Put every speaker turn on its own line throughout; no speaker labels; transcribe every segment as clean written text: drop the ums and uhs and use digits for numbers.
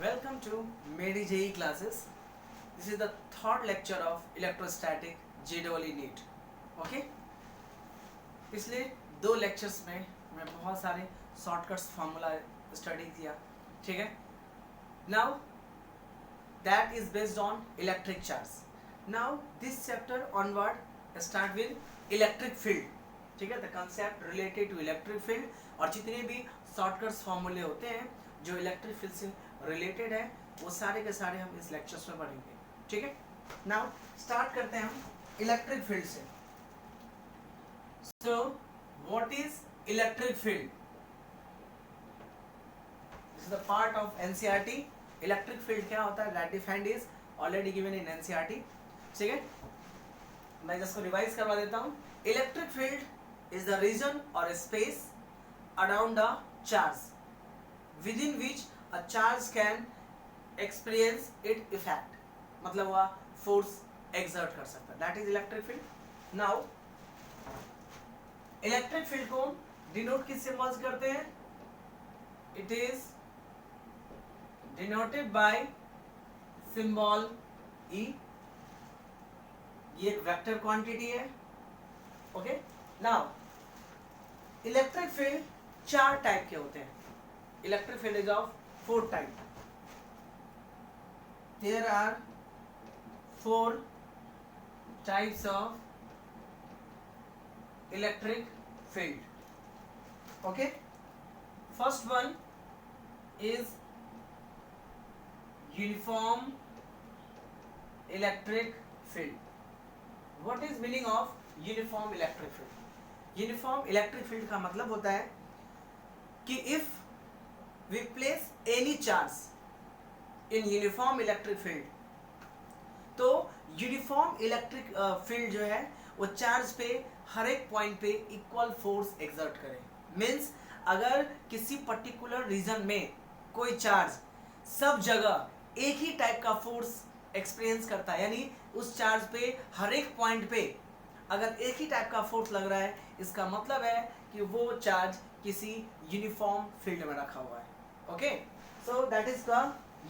Welcome to MEDI JEE classes. This is the third lecture of electrostatic JEE NEET. Okay? पिछले दो lectures में मैं बहुत सारे शॉर्टकट्स फार्मूला स्टडी किया, ठीक है? Now that is based on electric charge. Now this chapter onward start with electric field. ठीक है? The concept related to electric field और जितने भी शॉर्टकट्स फार्मूले होते हैं जो इलेक्ट्रिक फील्ड से रिलेटेड है वो सारे के सारे हम इस लेक्चर्स में पढ़ेंगे, ठीक है? नाउ स्टार्ट करते हैं हम इलेक्ट्रिक फील्ड से. So what is electric field? This is the part of NCERT. Electric field क्या होता है, that defined is already given in NCERT, ठीक है? मैं इसको रिवाइज करवा देता हूं. Electric field is the region और space around the charge within which a charge can experience its effect. मतलब वह फोर्स एक्सर्ट कर सकता है. That is electric field. Now electric field को डिनोट किस सिंबल्स करते हैं? It is denoted by symbol E. ये एक वेक्टर क्वांटिटी है. ओके. नाउ इलेक्ट्रिक फील्ड चार टाइप के होते हैं. Electric field is of four type. There are four types of electric field. Okay. First one is uniform electric field. What is meaning of uniform electric field? Uniform electric field का मतलब होता है कि if we place any charge in uniform electric field, तो uniform electric field जो है वो charge पे हर एक पॉइंट पे इक्वल फोर्स एक्सर्ट करे. मीन्स अगर किसी पर्टिकुलर रीजन में कोई चार्ज सब जगह एक ही टाइप का फोर्स एक्सपीरियंस करता है, यानी उस चार्ज पे हर एक पॉइंट पे अगर एक ही टाइप का फोर्स लग रहा है, इसका मतलब है कि वो चार्ज किसी यूनिफॉर्म फील्ड में रखा हुआ है. Okay, so that is the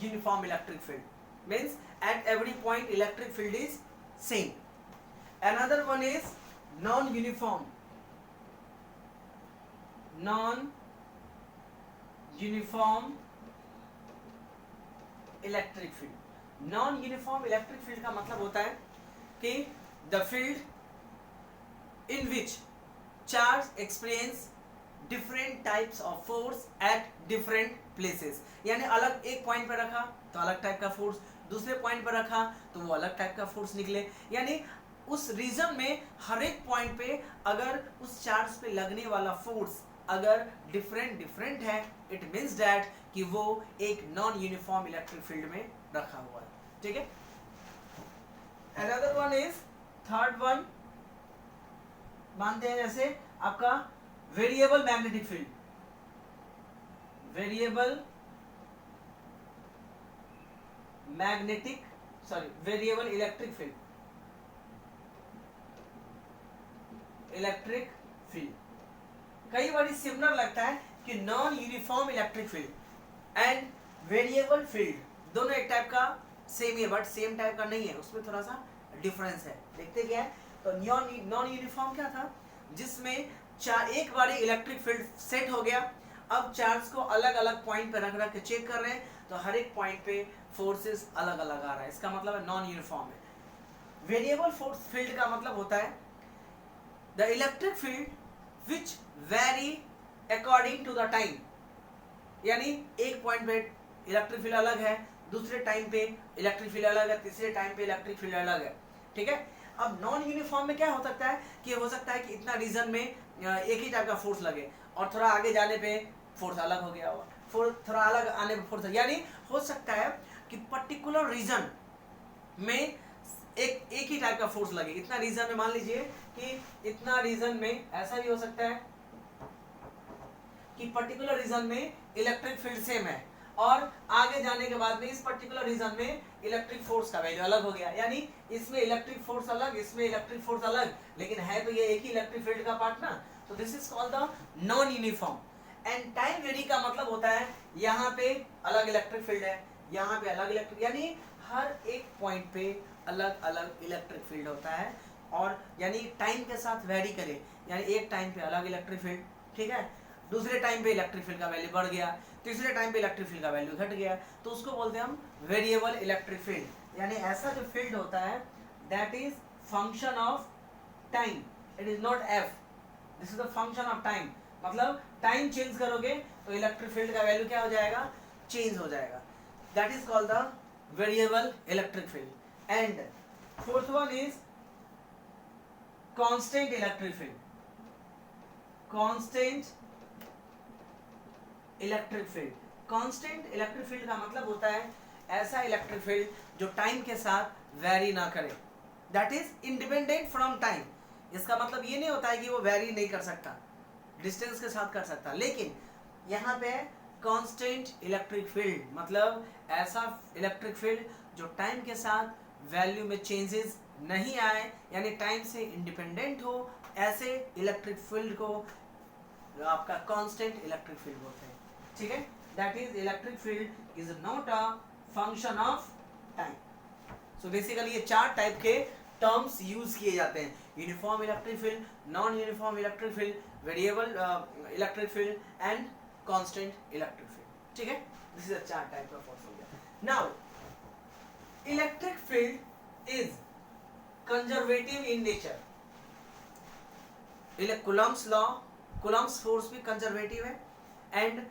uniform electric field. Means at every point electric field is same. Another one is non-uniform. Non-uniform electric field. Non-uniform electric field का मतलब होता है कि the field in which charge experience different types of force at different places. यानी अलग एक point पर रखा तो अलग टाइप का फोर्स, दूसरे पॉइंट पर रखा तो वो अलग टाइप का फोर्स निकले. यानी उस रीजन में हर एक पॉइंट पे अगर उस चार्ज पे लगने वाला फोर्स अगर डिफरेंट है, इट मींस दैट कि वो एक नॉन यूनिफॉर्म इलेक्ट्रिक फील्ड में रखा हुआ है, ठीक है? Another one is third one, मानते हैं जैसे आपका variable magnetic field, variable electric field, electric field कई बार सिमिलर लगता है कि non uniform electric field and variable field दोनों एक टाइप का सेम है, बट सेम टाइप का नहीं है, उसमें थोड़ा सा डिफरेंस है. देखते क्या है? तो नॉन यूनिफॉर्म क्या था, जिसमें एक बार इलेक्ट्रिक फील्ड सेट हो गया, अब चार्ज को अलग अलग पॉइंट पे रख के चेक कर रहे हैं तो हर एक पॉइंट पे फोर्सेस अलग अलग आ रहा है. इसका मतलब है नॉन यूनिफॉर्म है. वेरिएबल फोर्स फील्ड का मतलब होता है the electric field which vary according to the time. यानी एक पॉइंट पे इलेक्ट्रिक फील्ड अलग है, दूसरे टाइम पे इलेक्ट्रिक फील्ड अलग है, तीसरे टाइम पे इलेक्ट्रिक फील्ड अलग है, ठीक है? अब नॉन यूनिफॉर्म में क्या हो सकता है कि हो सकता है कि इतना रीजन में एक ही टाइप का फोर्स लगे और थोड़ा आगे जाने पे फोर्स अलग हो गया हो, थोड़ा अलग आने पे फोर्स, यानी हो सकता है कि पर्टिकुलर रीजन में एक ही टाइप का फोर्स लगे. इतना रीजन में मान लीजिए कि इतना रीजन में ऐसा भी हो सकता है कि पर्टिकुलर रीजन में इलेक्ट्रिक फील्ड सेम है और आगे जाने के बाद में इस पर्टिकुलर रीजन में इलेक्ट्रिक फोर्स का वैल्यू अलग हो गया. यानी इसमें इलेक्ट्रिक फोर्स अलग, इसमें इलेक्ट्रिक फोर्स अलग, लेकिन है तो ये एक ही इलेक्ट्रिक फील्ड का पार्ट ना. तो this is called the non uniform. And time very का मतलब होता है यहाँ पे अलग इलेक्ट्रिक फील्ड है, यहाँ पे अलग इलेक्ट्रिक, यानी हर एक पॉइंट पे अलग अलग इलेक्ट्रिक फील्ड होता है, और यानी टाइम के साथ वेरी करे, यानी एक टाइम पे अलग इलेक्ट्रिक फील्ड, ठीक है, दूसरे टाइम पे इलेक्ट्रिक फील्ड का वैल्यू बढ़ गया, तीसरे टाइम पे इलेक्ट्रिक फील्ड का वैल्यू घट गया, तो उसको बोलते हैं हम वेरिएबल इलेक्ट्रिक फील्ड। यानी ऐसा जो फील्ड होता है that is function of time, it is not F, this is the function of time. मतलब टाइम चेंज करोगे तो इलेक्ट्रिक फील्ड का वैल्यू क्या हो जाएगा, चेंज हो जाएगा, that is called the variable electric field. And fourth one is constant electric field. Constant electric field, constant electric field का मतलब होता है ऐसा इलेक्ट्रिक फील्ड जो टाइम के साथ वेरी ना करे, that is independent from time. इसका मतलब ये नहीं होता है कि वो वेरी नहीं कर सकता, डिस्टेंस के साथ कर सकता, लेकिन यहाँ पे कांस्टेंट इलेक्ट्रिक फील्ड मतलब ऐसा इलेक्ट्रिक फील्ड जो टाइम के साथ वैल्यू में चेंजेस नहीं आए, यानी टाइम से इंडिपेंडेंट हो, ऐसे इलेक्ट्रिक फील्ड को आपका कांस्टेंट इलेक्ट्रिक फील्ड बोलते हैं, ठीक है। That is electric field is not a function of time. So basically ये चार टाइप के टर्म्स यूज किए जाते हैं, uniform electric field, non uniform electric field, variable electric field and constant electric field, ठीक है। दिस इज द चार type of force हो गया। Now electric field is conservative in nature. Coulomb's law, Coulomb's force भी conservative है, and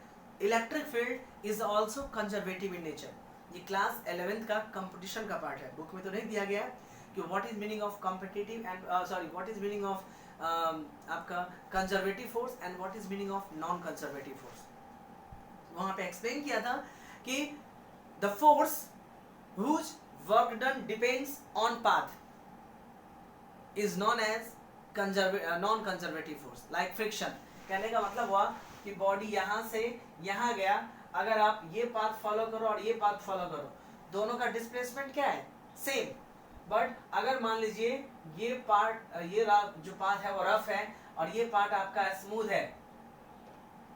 electric field is also conservative in nature. ये class 11th का competition का पार्ट है, बुक में तो नहीं दिया गया है कि what is meaning of competitive and what is meaning of आपका conservative force and what is meaning of non conservative force. वहां पे एक्सप्लेन किया था कि the force whose work done depends on path is known as non conservative force, like friction. कहने का मतलब हुआ कि बॉडी यहाँ से यहाँ गया, अगर आप ये पाथ फॉलो करो और ये पाथ फॉलो करो, दोनों का डिस्प्लेसमेंट क्या है, सेम, बट अगर मान लीजिए ये पार्ट, ये जो पाथ है वो रफ है और ये पार्ट आपका स्मूथ है,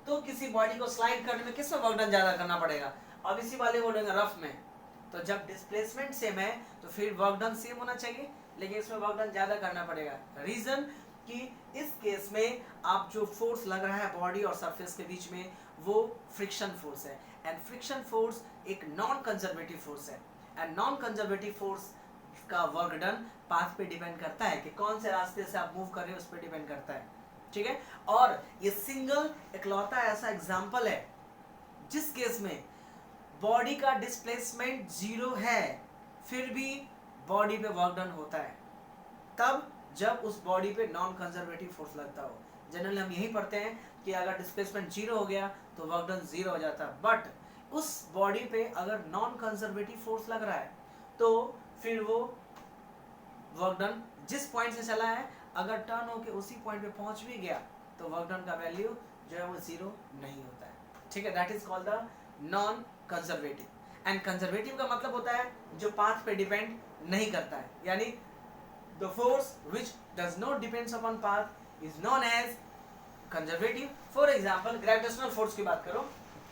तो किसी बॉडी को स्लाइड करने में किसमें वर्क डन ज्यादा करना पड़ेगा, अब इसी वाले बोलेंगे रफ में। तो जब डिस्प्लेसमेंट सेम है तो फिर वर्क डन सेम होना चाहिए, लेकिन इसमें वर्क डन ज्यादा करना पड़ेगा। रीजन कि इस केस में आप जो फोर्स लग रहा है बॉडी और सरफेस के बीच में वो फ्रिक्शन फोर्स है, एंड फ्रिक्शन फोर्स एक नॉन कंजर्वेटिव फोर्स है, एंड नॉन कंजर्वेटिव फोर्स का वर्क डन पाथ पे डिपेंड करता है कि कौन से रास्ते से आप मूव कर रहे हो, उस पर डिपेंड करता है, ठीक है। और ये सिंगल इकलौता ऐसा एग्जांपल है जिस केस में बॉडी का डिस्प्लेसमेंट जीरो है फिर भी बॉडी पे वर्क डन होता है, तब जब उस बॉडी पे नॉन कंजर्वेटिव फोर्स लगता हो। जनरली हम यही पढ़ते हैं कि अगर डिस्प्लेसमेंट जीरो हो गया तो वर्क डन जीरो हो जाता है, बट उस बॉडी पे अगर नॉन कंजर्वेटिव फोर्स लग रहा है तो फिर वो वर्क डन जिस पॉइंट से चला है अगर टर्न होके उसी पॉइंट पे पहुंच भी गया तो वर्क डन का वैल्यू जो है वो जीरो नहीं होता है, ठीक है। That is called the non conservative. And conservative का मतलब होता है जो पाथ पे डिपेंड नहीं करता है, यानी the force which does not depends upon path is known as conservative. For example gravitational force की बात करो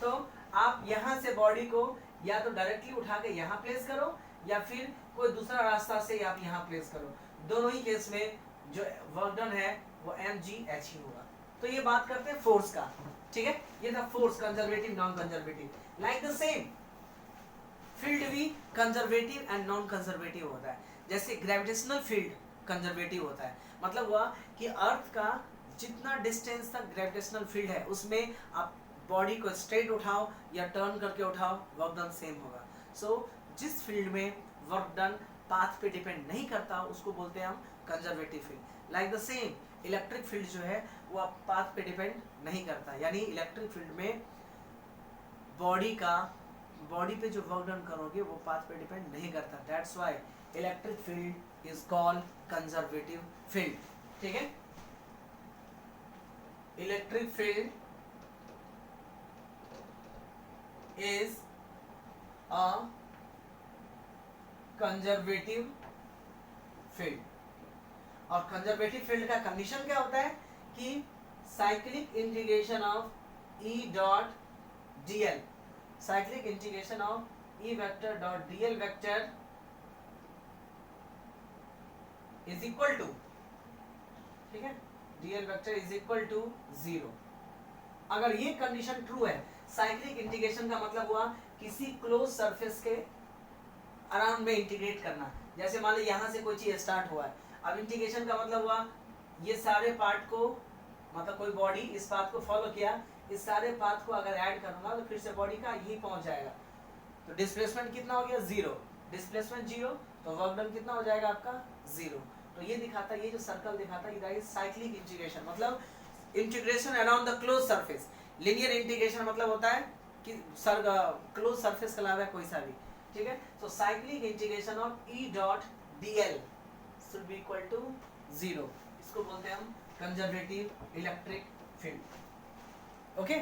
तो आप यहाँ से बॉडी को या तो डायरेक्टली उठा के यहाँ प्लेस करो या फिर कोई दूसरा रास्ता से आप यहाँ प्लेस करो, दोनों ही केस में जो वर्क डन है वो mgh ही होगा। तो ये बात करते हैं फोर्स का, ठीक है। ये था force, conservative non conservative. Like the same field भी कंजर्वेटिव एंड नॉन कंजर्वेटिव होता है। जैसे ग्रेविटेशनल फील्ड कंजर्वेटिव होता है, मतलब हुआ कि अर्थ का जितना डिस्टेंस तक ग्रेविटेशनल फील्ड है उसमें आप बॉडी को स्ट्रेट उठाओ या टर्न करके उठाओ, वर्क डन सेम होगा। सो जिस फील्ड में वर्क डन पाथ पे डिपेंड नहीं करता उसको बोलते हैं हम conservative field. Like the same electric field जो है वो आप पाथ पे डिपेंड नहीं करता, यानी इलेक्ट्रिक फील्ड में बॉडी पे जो वर्क डन करोगे वो पाथ पे डिपेंड नहीं करता। That's why electric field is called conservative field, ठीक है। Electric field is a conservative field. और कंजर्वेटिव फील्ड का कंडीशन क्या होता है कि cyclic integration of E dot dl, cyclic integration of E vector dot D L vector is equal to, ठीक है, D L vector is equal to 0। अगर ये कंडीशन ट्रू है, साइक्लिक इंटीग्रेशन का मतलब हुआ किसी क्लोज सरफेस के अराउंड में इंटीग्रेट करना। जैसे मान लो यहाँ से कोई चीज स्टार्ट हुआ है, अब इंटीग्रेशन का मतलब हुआ ये सारे पार्ट को, मतलब कोई बॉडी इस पाथ को फॉलो किया, इस सारे पाथ को अगर ऐड करूंगा तो फिर से बॉडी का यही पहुंच जाएगा। तो डिस्प्लेसमेंट कितना हो गया 0, डिस्प्लेसमेंट 0, तो वर्क डन कितना हो जाएगा आपका 0। तो ये दिखाता है, ये जो सर्कल दिखाता है इधर साइक्लिक इंटीग्रेशन, मतलब integration around the close surface. Linear integration मतलब होता है कि क्लोज सरफेस के अलावा कोई सा भी, ठीक है। So cyclic integration of E dot dl should be equal to 0। इसको बोलते हैं हम conservative electric field. Okay,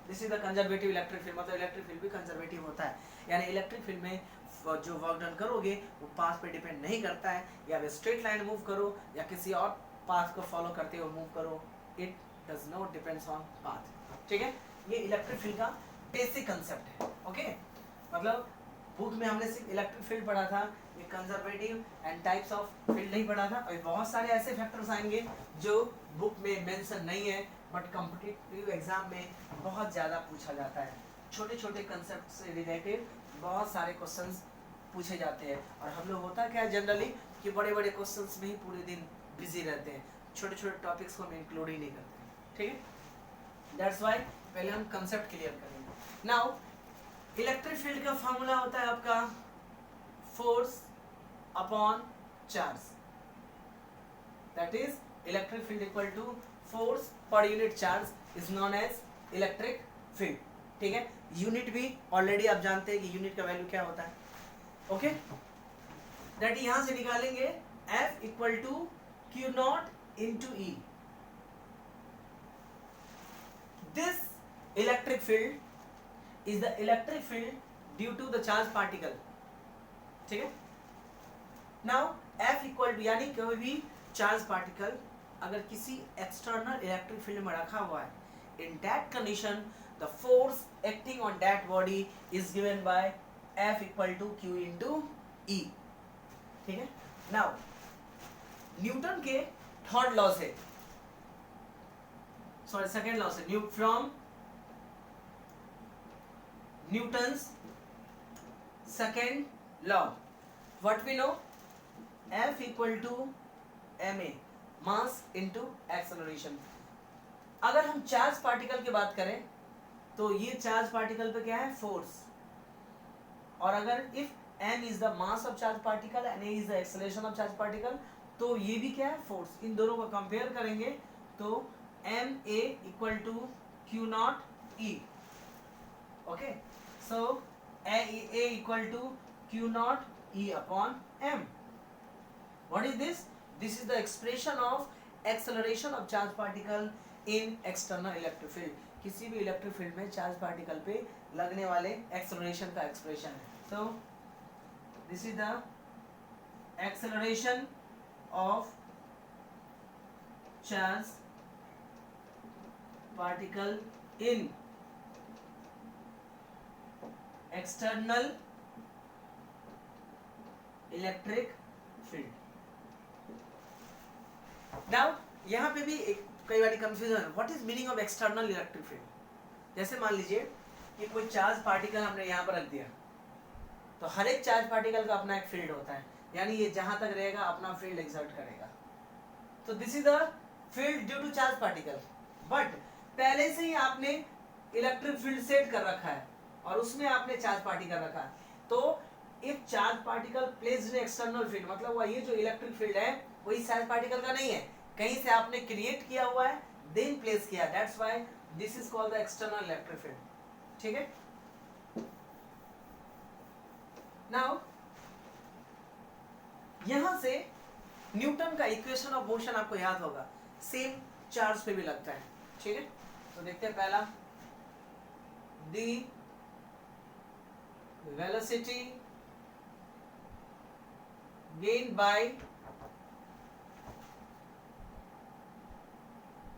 this is the conservative electric field, मतलब इलेक्ट्रिक फील्ड भी कंजर्वेटिव होता है, यानी इलेक्ट्रिक फील्ड में जो वर्क डन करोगे वो पाथ पे डिपेंड नहीं करता है, या वे स्ट्रेट लाइन मूव करो या किसी और पाथ को फॉलो करते हुए मूव करो, it does not depends on path, ठीक है। ये इलेक्ट्रिक फील्ड का बेसिक कंसेप्ट है। ओके, मतलब बुक में हमने सिर्फ इलेक्ट्रिक फील्ड पढ़ा था, ये conservative and types of field नहीं पढ़ा था। और बहुत सारे ऐसे फैक्टर्स आएंगे जो बुक में मेंशन नहीं है बट कॉम्पिटिटिव एग्जाम में बहुत ज़्यादा पूछा जाता है। छोटे छोटे कंसेप्ट से रिलेटेड बहुत सारे क्वेश्चंस पूछे जाते हैं, और हम लोग होता क्या है जनरली कि बड़े बड़े क्वेश्चंस में ही पूरे दिन बिजी रहते हैं, छोटे छोटे टॉपिक्स को हम इंक्लूड ही नहीं करते, ठीक है। दैट्स वाई पहले हम कंसेप्ट क्लियर करेंगे। नाउ इलेक्ट्रिक फील्ड का फॉर्मूला होता है आपका force upon charge, that is electric field equal to force per unit charge is known as electric field, ठीक है। यूनिट भी ऑलरेडी आप जानते हैं कि यूनिट का वैल्यू क्या होता है। ओके, दैट यहां से निकालेंगे F equal to Q naught into E. This electric field is the electric field due to the charge particle, ठीक है। नाउ F इक्वल टू, यानी कोई भी चार्ज पार्टिकल अगर किसी एक्सटर्नल इलेक्ट्रिक फील्ड में रखा हुआ है, in that condition the force acting on that body is given by F equal to Q into E, ठीक है। नाउ न्यूटन के थर्ड लॉ से, सॉरी सेकेंड लॉ से, from Newton's second law what we know, F equal to ma mass into acceleration. अगर हम charge particle की बात करें तो ये चार्ज पार्टिकल पे क्या है फोर्स, और अगर if m is the mass of charge particle and a is the acceleration of charge particle, तो ये भी क्या है फोर्स। इन दोनों को कंपेयर करेंगे तो ma equal to q naught e। Okay, so a equal to q naught e upon m। What is this? This is the expression of acceleration of charge particle in external electric field. किसी भी electric field में charge particle पे लगने वाले acceleration का expression है। So this is the acceleration of charge particle in external electric field. Now यहाँ पे भी एक कई बार कंफ्यूजन है, what is meaning of external electric field. जैसे मान लीजिए कि कोई चार्ज पार्टिकल हमने यहाँ पर रख दिया, तो हर एक चार्ज पार्टिकल का अपना एक फील्ड होता है, यानी ये जहां तक रहेगा अपना फील्ड एक्सर्ट करेगा। तो this is the field due to charge particle, but पहले से ही आपने इलेक्ट्रिक फील्ड सेट कर रखा है और उसमें आपने चार्ज पार्टिकल रखा है। तो if charge particle placed in external field, मतलब हुआ ये जो इलेक्ट्रिक फील्ड है वही चार्ज पार्टिकल का नहीं है, कहीं से आपने क्रिएट किया हुआ है देन प्लेस किया, that's why this is called the external electric field, ठीक है। नाउ यहां से न्यूटन का इक्वेशन ऑफ मोशन आपको याद होगा, सेम चार्ज पे भी लगता है, ठीक है। तो देखते हैं पहला, the velocity gained by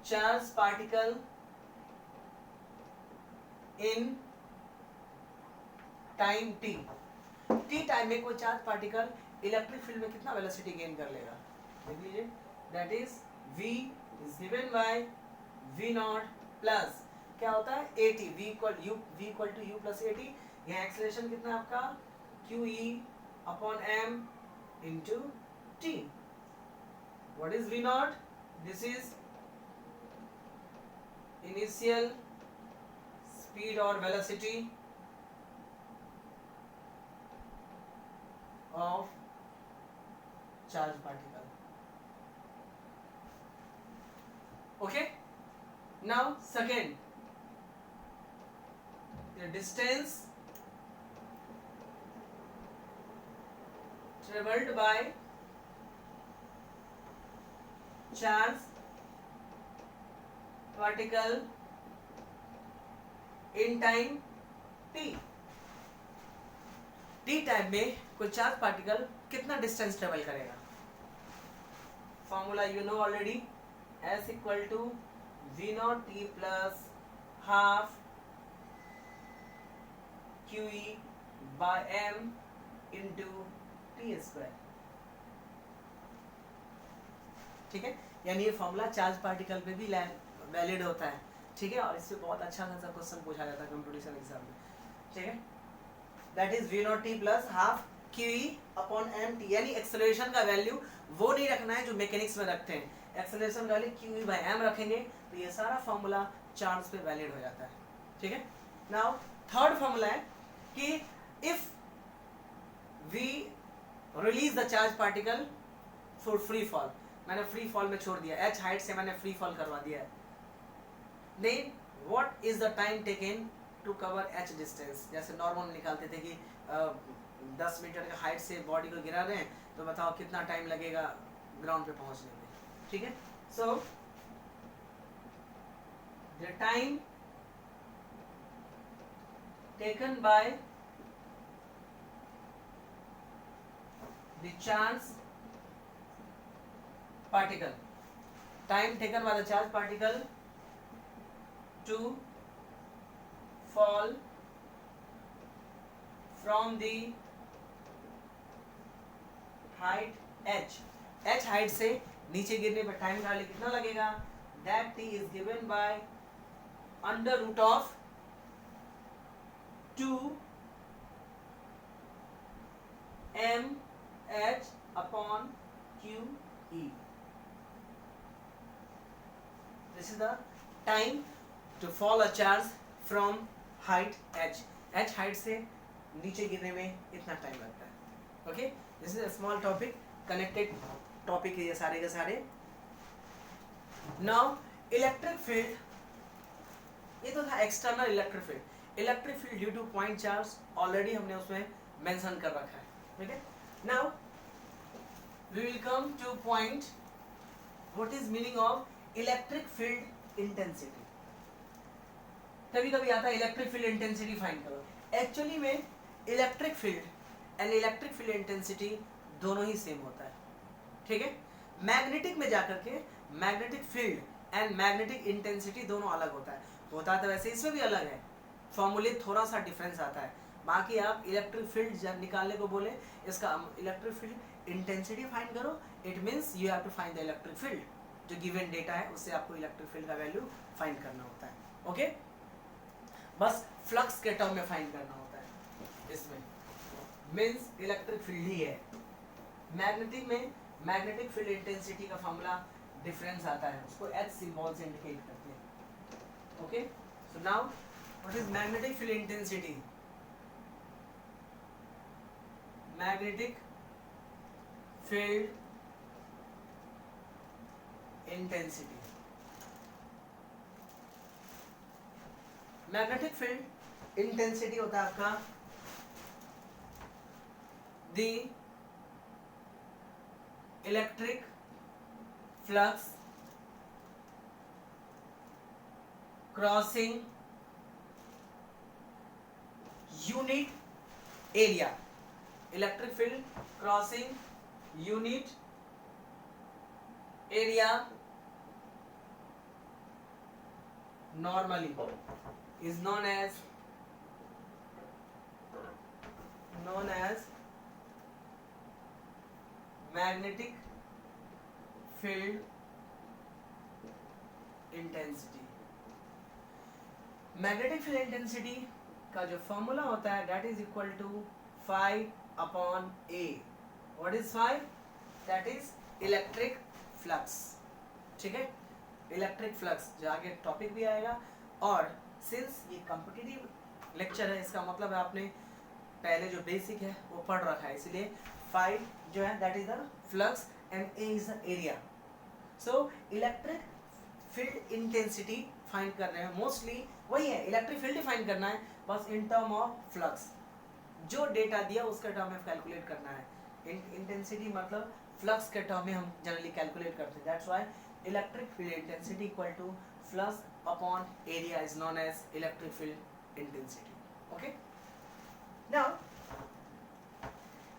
charged particle in time t T time में कोई चार्ज पार्टिकल इलेक्ट्रिक फील्ड में कितना वेलोसिटी गेन कर लेगा, देख लीजिए, that is v is given by v naught plus क्या होता है at, v equal to u plus at। यहाँ एक्सेलरेशन कितना है आपका qe upon m into t। What is v naught, this is initial speed और velocity of charge particle. Okay, now second, the distance traveled by charge particle in time t। T time में कोई charge particle कितना distance travel करेगा, formula you know already, S equal to V naught T plus half Q E by M into T square. ठीक है, यानी ये formula charge particle पे भी वैलिड होता है। ठीक है, और इससे बहुत अच्छा खासा क्वेश्चन पूछा जाता है कंपटीशन एग्जाम में। ठीक है, that is v not T plus half qe upon mt, यानी एक्सेलरेशन का वैल्यू वो नहीं रखना है जो मैकेनिक्स में रखते हैं, एक्सेलरेशन का वैल्यू qe बाय m रखेंगे तो ये सारा फॉर्मूला चार्ज पे वैलिड हो जाता है। ठीक है, नाउ थर्ड फॉर्मूला है कि if we release the charge particle for free fall, मैंने फ्री फॉल में छोड़ दिया, h हाइट से मैंने फ्री फॉल करवा दिया है, then what is the time taken to cover h distance. जैसे नॉर्मल निकालते थे कि 10 मीटर का हाइट से बॉडी को गिरा दें तो बताओ कितना टाइम लगेगा ग्राउंड पे पहुंचने में। ठीक है, so the time taken by the charge particle, time taken by the charge particle to fall from the height h, h height से नीचे गिरने पर टाइम निकालने कितना लगेगा, that t is given by under root of 2 m h upon q e। This is the time to fall a charge from height h, h height से नीचे गिरने में इतना टाइम लगता है। Okay, this is a small topic, connected topic है ये सारे के सारे। नाउ इलेक्ट्रिक फील्ड, ये तो था external electric field. Electric field due to point charge already हमने उसमें मेंशन कर रखा है। ठीक है, now we will come to point, what is meaning of electric field intensity. कभी कभी आता है इलेक्ट्रिक फील्ड इंटेंसिटी फाइंड करो, एक्चुअली में electric field and electric field intensity दोनों ही सेम होता है। ठीक है, मैग्नेटिक में जाकर के magnetic field and magnetic intensity दोनों अलग होता है, होता तो वैसे इसमें भी अलग है, फॉर्मूले थोड़ा सा डिफरेंस आता है। बाकी आप इलेक्ट्रिक फील्ड जब निकालने को बोले, इसका इलेक्ट्रिक फील्ड इंटेंसिटी फाइंड करो, it means you have to find the electric field, जो गिवन डेटा है उससे आपको इलेक्ट्रिक फील्ड का वैल्यू फाइंड करना होता है। ओके, बस फ्लक्स के टर्म में फाइंड करना होता है, इसमें मींस इलेक्ट्रिक फील्ड ही है। मैग्नेटिक में मैग्नेटिक फील्ड इंटेंसिटी का फॉर्मूला डिफरेंस आता है, उसको H सिंबल से इंडिकेट करते हैं। Okay, so now what is magnetic field intensity, magnetic field intensity, magnetic field intensity होता है आपका the electric flux crossing unit area, electric field crossing unit area normally is known as magnetic field intensity. Magnetic field intensity का जो formula होता है that is equal to 5/A। What is 5? That is electric flux. ठीक है, electric flux जो आगे topic भी आएगा। और सिंस ये कॉम्पिटिटिव लेक्चर है, इसका मतलब है आपने पहले जो बेसिक है वो पढ़ रखा है, इसलिए 5 जो है that is the flux and A is the area. So electric field intensity find कर रहे हैं, मोस्टली वही है, इलेक्ट्रिक फील्ड फाइंड करना है, बस इन टर्म ऑफ फ्लक्स। जो डेटा दिया उसके टर्म में कैलकुलेट करना है। इंटेंसिटी मतलब फ्लक्स के टर्म में हम जनरली कैलकुलेट करते हैं। That's why electric field intensity equal to flux upon area is known as electric field intensity. Okay, now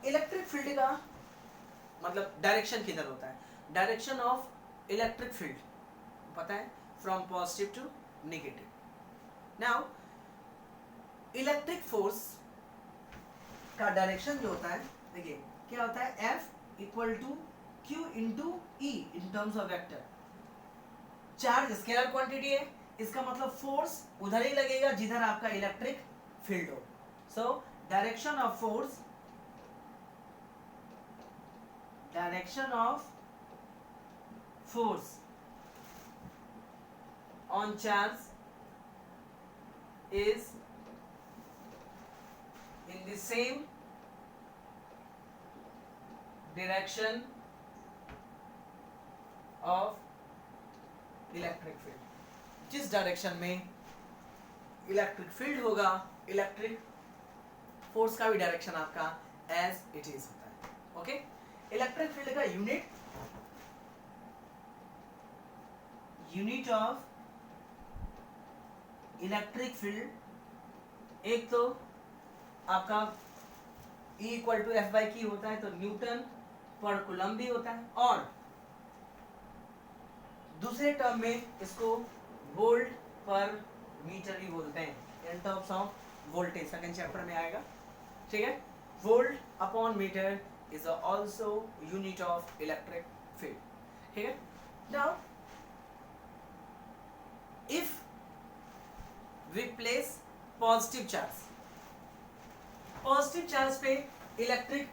electric field का मतलब डायरेक्शन किधर होता है? डायरेक्शन ऑफ इलेक्ट्रिक फील्ड पता है, from positive to negative. Now electric force का direction जो होता है, देखिए क्या होता है, F equal to Q into E in terms of vector. Charge scalar quantity है, इसका मतलब फोर्स उधर ही लगेगा जिधर आपका इलेक्ट्रिक फील्ड हो। So direction of force, direction of force on charge is in the same direction of electric field। जिस direction में इलेक्ट्रिक फील्ड होगा, इलेक्ट्रिक फोर्स का भी डायरेक्शन आपका एज इट इज होता है। ओके, इलेक्ट्रिक फील्ड का यूनिट ऑफ इलेक्ट्रिक फील्ड, एक तो आपका E इक्वल टू F/Q होता है, तो न्यूटन पर कूलम भी होता है, और दूसरे टर्म में इसको वोल्ट पर मीटर भी बोलते हैं in terms of voltage, second chapter में आएगा। ठीक है, volt upon meter is also unit of electric field. ठीक है, now if we place positive charge, positive charge पे इलेक्ट्रिक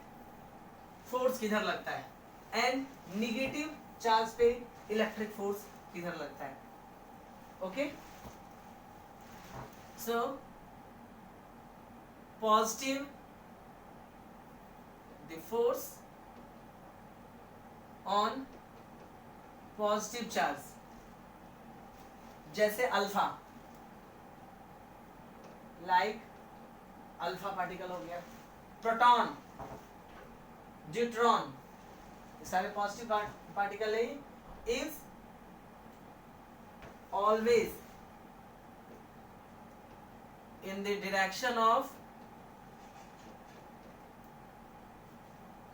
फोर्स किधर लगता है, एंड निगेटिव चार्ज पे इलेक्ट्रिक फोर्स किधर लगता है। Okay, so positive the force on positive charge, जैसे अल्फा, लाइक अल्फा पार्टिकल हो गया, प्रोटॉन, न्यूट्रॉन, ये सारे पॉजिटिव पार्टिकल है, is always in the direction of,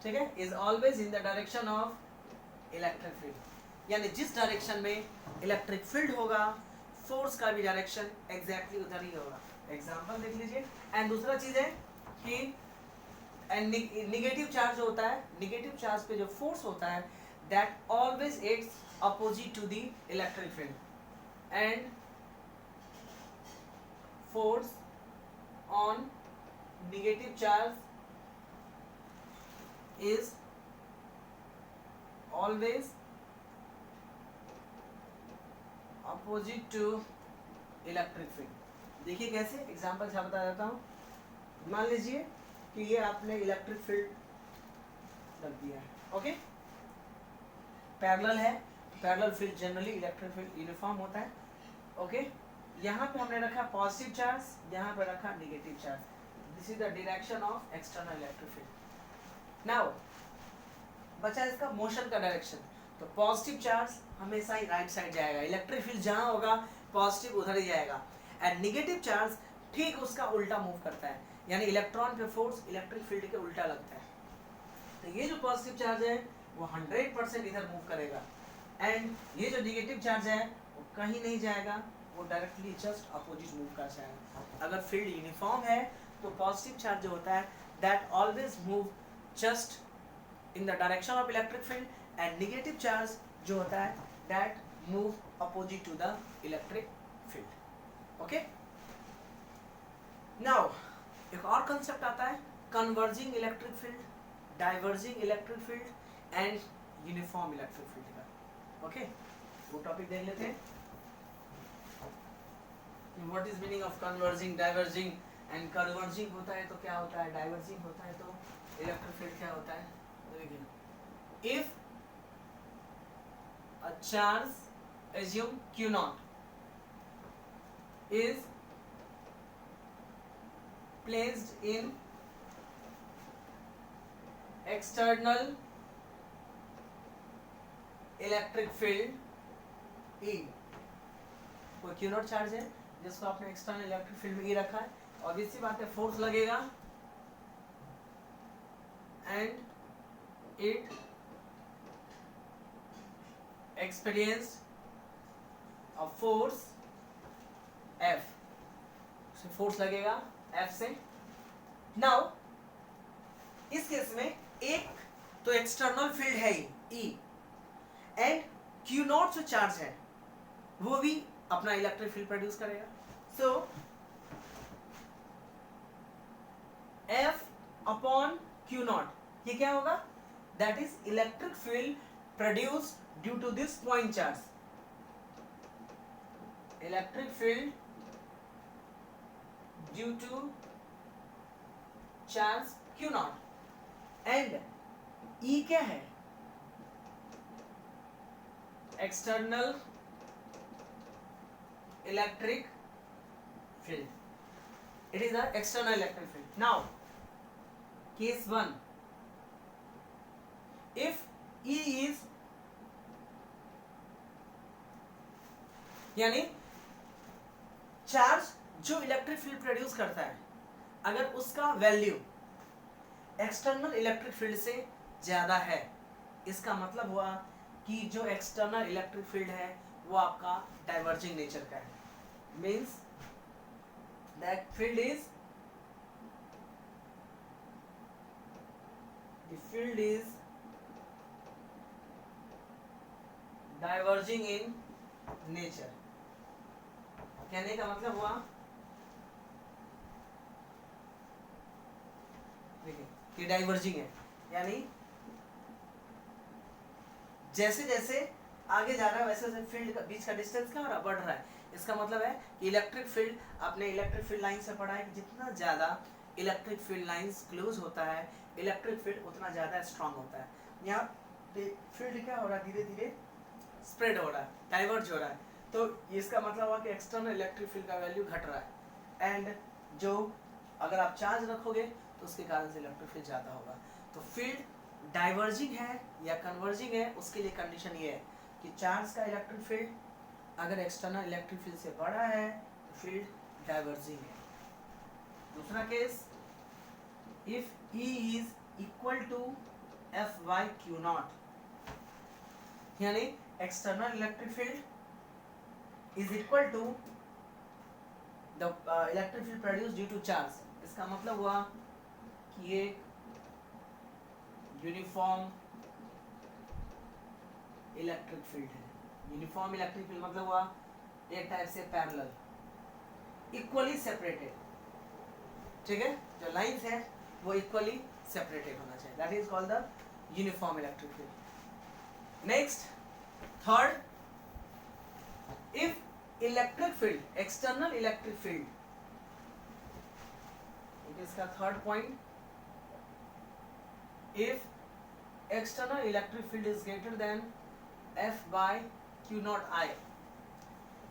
ठीक है, is always in the direction of electric field. यानी जिस डायरेक्शन में इलेक्ट्रिक फील्ड होगा, फोर्स का भी डायरेक्शन एग्जैक्टली उधर ही होगा। एग्जाम्पल देख लीजिए। एंड दूसरा चीज है कि निगेटिव चार्ज होता है, निगेटिव चार्ज पे जो फोर्स होता है that always acts opposite to the electric field, and force on negative charge is always opposite to electric field. देखिए कैसे, एग्जाम्पल से बता देता हूँ। मान लीजिए कि ये आपने इलेक्ट्रिक फील्ड रख दिया है, ओके, पैरेलल है, parallel field generally electric field uniform होता है। ओके, यहाँ पे हमने रखा पॉजिटिव चार्ज, यहाँ पे रखा negative charge, this is the direction of external electric field. Now बचा इसका मोशन का डायरेक्शन, तो पॉजिटिव चार्ज हमेशा ही राइट साइड जाएगा, इलेक्ट्रिक फील्ड जहाँ होगा पॉजिटिव उधर ही जाएगा, एंड नेगेटिव चार्ज ठीक उसका उल्टा मूव करता है, यानी इलेक्ट्रॉन पे फोर्स इलेक्ट्रिक फील्ड के उल्टा लगता है। तो ये जो पॉजिटिव चार्ज है वो 100% इधर मूव करेगा, एंड ये जो नेगेटिव चार्ज है वो कहीं नहीं जाएगा, वो डायरेक्टली जस्ट अपोजिट मूव कर जाएगा। अगर फील्ड यूनिफॉर्म है तो पॉजिटिव चार्ज जो होता है that always move just in the direction of electric field and negative charge जो होता है that move opposite to the electric field. Okay, now एक और कंसेप्ट आता है converging electric field, diverging electric field and uniform electric field का। Okay, वो topic देख लेते हैं। What is meaning of converging, diverging and converging होता है तो क्या होता है, डाइवर्जिंग होता है तो इलेक्ट्रिक फील्ड क्या होता है। देखिए, if a charge assume Q naught is placed in external electric field E, कोई Q naught चार्ज है जिसको आपने एक्सटर्नल इलेक्ट्रिक फील्ड में E रखा है, ऑब्वियस सी बात है फोर्स लगेगा and it experience a force F, force लगेगा F से। नाउ इस केस में एक तो एक्सटर्नल फील्ड है E एंड Q naught जो चार्ज है वो भी अपना इलेक्ट्रिक फील्ड प्रोड्यूस करेगा। So F upon Q naught ये क्या होगा, that is electric field produced due to this point charge, electric field due to charge Q naught and E क्या है, external electric field, it is an external electric field. Now case 1, if E is यानी charge जो electric field produce करता है अगर उसका value external electric field से ज्यादा है, इसका मतलब हुआ कि जो एक्सटर्नल इलेक्ट्रिक फील्ड है वो आपका डाइवर्जिंग नेचर का है, means that field is diverging in nature। कहने का मतलब हुआ देखिए कि डाइवर्जिंग है, यानी जैसे जैसे आगे जा रहा है वैसे वैसे फील्ड का बीच का डिस्टेंस क्या हो रहा है, बढ़ रहा है। इसका मतलब है कि इलेक्ट्रिक फील्ड, आपने इलेक्ट्रिक फील्ड लाइन से पढ़ा है कि जितना ज़्यादा इलेक्ट्रिक फील्ड लाइंस क्लोज होता है इलेक्ट्रिक फील्ड उतना ज़्यादा स्ट्रांग होता है। यहाँ फील्ड क्या हो रहा है, धीरे धीरे स्प्रेड हो रहा है, डाइवर्ज हो रहा है, तो इसका मतलब हुआ कि एक्सटर्नल इलेक्ट्रिक फील्ड का वैल्यू घट रहा है एंड जो अगर आप चार्ज रखोगे तो उसके कारण से इलेक्ट्रिक फील्ड ज़्यादा होगा। तो फील्ड डाइवर्जिंग है या कन्वर्जिंग है, उसके लिए कंडीशन ये है कि चार्ज का इलेक्ट्रिक फील्ड अगर एक्सटर्नल इलेक्ट्रिक फील्ड से बड़ा है तो फील्ड डाइवर्जिंग है। दूसरा case, if E is equal to F by Q naught, यानी external electric field is equal to the electric field produced due to charge. इसका मतलब हुआ कि ये यूनिफॉर्म इलेक्ट्रिक फील्ड है। यूनिफॉर्म इलेक्ट्रिक फील्ड मतलब हुआ एक टाइप से पैरेलल, इक्वली सेपरेटेड, ठीक है, जो लाइंस है वो इक्वली सेपरेटेड होना चाहिए, that is called the uniform electric field. Next third, if electric field, external electric field, इसका third point, if external electric field is greater than F by Q naught I,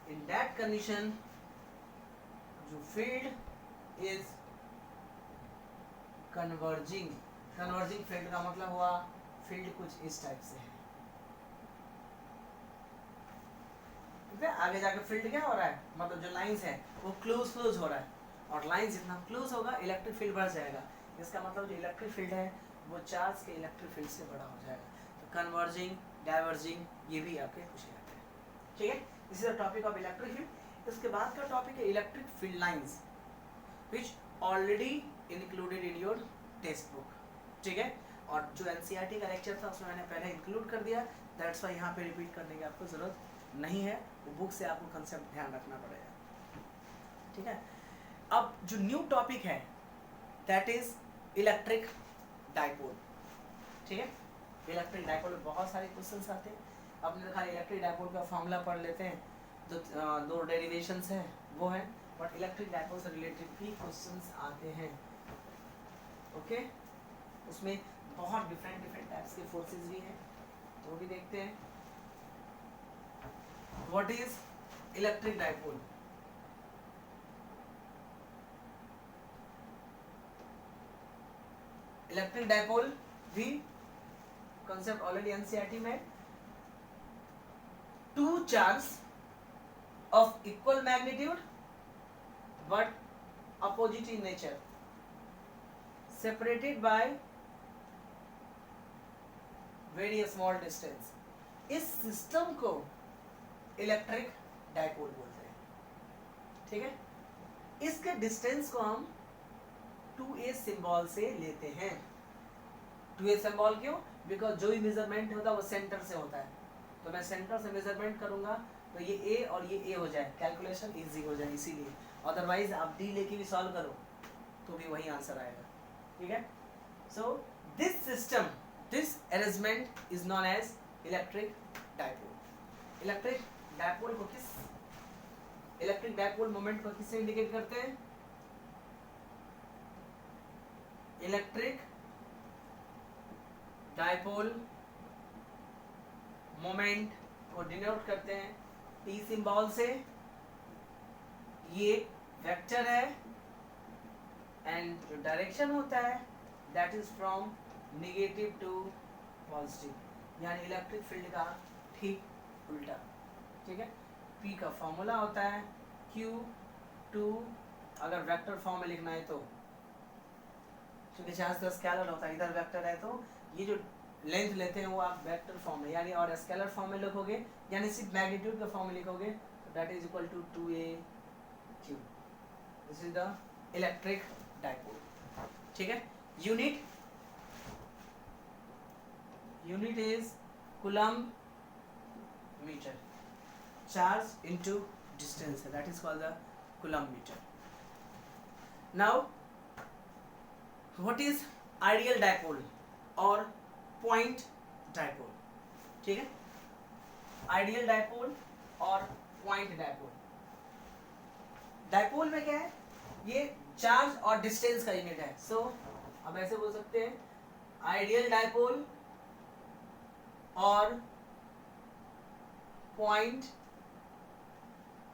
in that condition जो field is converging, converging field का मतलब हुआ field कुछ इस type से है, ठीक है। आगे जाके field क्या हो रहा है, मतलब जो lines है वो close हो रहा है, और lines जितना close होगा इलेक्ट्रिक फील्ड बढ़ जाएगा। इसका मतलब जो इलेक्ट्रिक फील्ड है वो चार्ज के इलेक्ट्रिक फील्ड से बड़ा हो जाएगा। तो कन्वर्जिंग, डाइवर्जिंग ये भी आपके पूछे जाते हैं, ठीक है। This is the topic of electric field. इसके बाद का टॉपिक है electric field lines, which already included in your text book, ठीक है। और जो एनसीईआरटी का लेक्चर था उसमें मैंने पहले इंक्लूड कर दिया, दैट्स वाई यहाँ पे रिपीट करने की आपको ज़रूरत नहीं है, वो बुक से आपको कंसेप्ट ध्यान रखना पड़ेगा, ठीक है। अब जो न्यू टॉपिक है दैट इज इलेक्ट्रिक डाइपोल, ठीक है। इलेक्ट्रिक डाइपोल में बहुत सारे क्वेश्चंस आते हैं, अपने देखा इलेक्ट्रिक डाइपोल का फॉर्मूला पढ़ लेते हैं, दो डेरिवेशंस हैं वो है, बट इलेक्ट्रिक डाइपोल से रिलेटेड भी क्वेश्चंस आते हैं, ओके। उसमें बहुत डिफरेंट टाइप्स के फोर्सेस भी हैं, वो भी देखते हैं। What is electric dipole? Electric dipole भी concept already NCERT में, two charges of equal magnitude but opposite in nature separated by very small distance, इस सिस्टम को इलेक्ट्रिक डाइपोल बोलते हैं, ठीक है। इसके डिस्टेंस को हम 2a सिंबल से लेते हैं। 2a सिंबल क्यों? बिकॉज जो भी मेजरमेंट होता है वो सेंटर से होता है, तो मैं सेंटर से मेजरमेंट करूंगा तो ये a और ये a हो जाए, कैलकुलेशन इजी हो जाए, इसीलिए। अदरवाइज आप d लेके भी सॉल्व करो तो भी वही आंसर आएगा, ठीक है। So this system, this arrangement is known as electric dipole. Electric dipole को किस, इलेक्ट्रिक डाइपोल मोमेंट को किससे इंडिकेट करते हैं? इलेक्ट्रिक डाइपोल मोमेंट को डिनोट करते हैं P सिंबल से। ये वेक्टर है एंड जो डायरेक्शन होता है that is from negative to positive, यानी इलेक्ट्रिक फील्ड का ठीक उल्टा, ठीक है। P का फॉर्मूला होता है Q2, अगर वेक्टर फॉर्म में लिखना है तो, क्योंकि चार्ज का स्केलर होता है, इधर वेक्टर है तो ये जो लेंथ लेते हैं वो आप वेक्टर फॉर्म में यानी और स्केलर फॉर्म में लिखोगे, यानी सिर्फ मैग्नीट्यूड का फॉर्म में लिखोगे तो that is equal to 2a3। This is the electric dipole, ठीक है। Unit is coulomb metre, charge into distance है, that is called the coulomb metre. Now what is ideal dipole और पॉइंट डाइपोल, ठीक है। Ideal dipole और point dipole. Dipole में क्या है? ये चार्ज और डिस्टेंस का यूनिट है, सो अब ऐसे बोल सकते हैं आइडियल डाइपोल और पॉइंट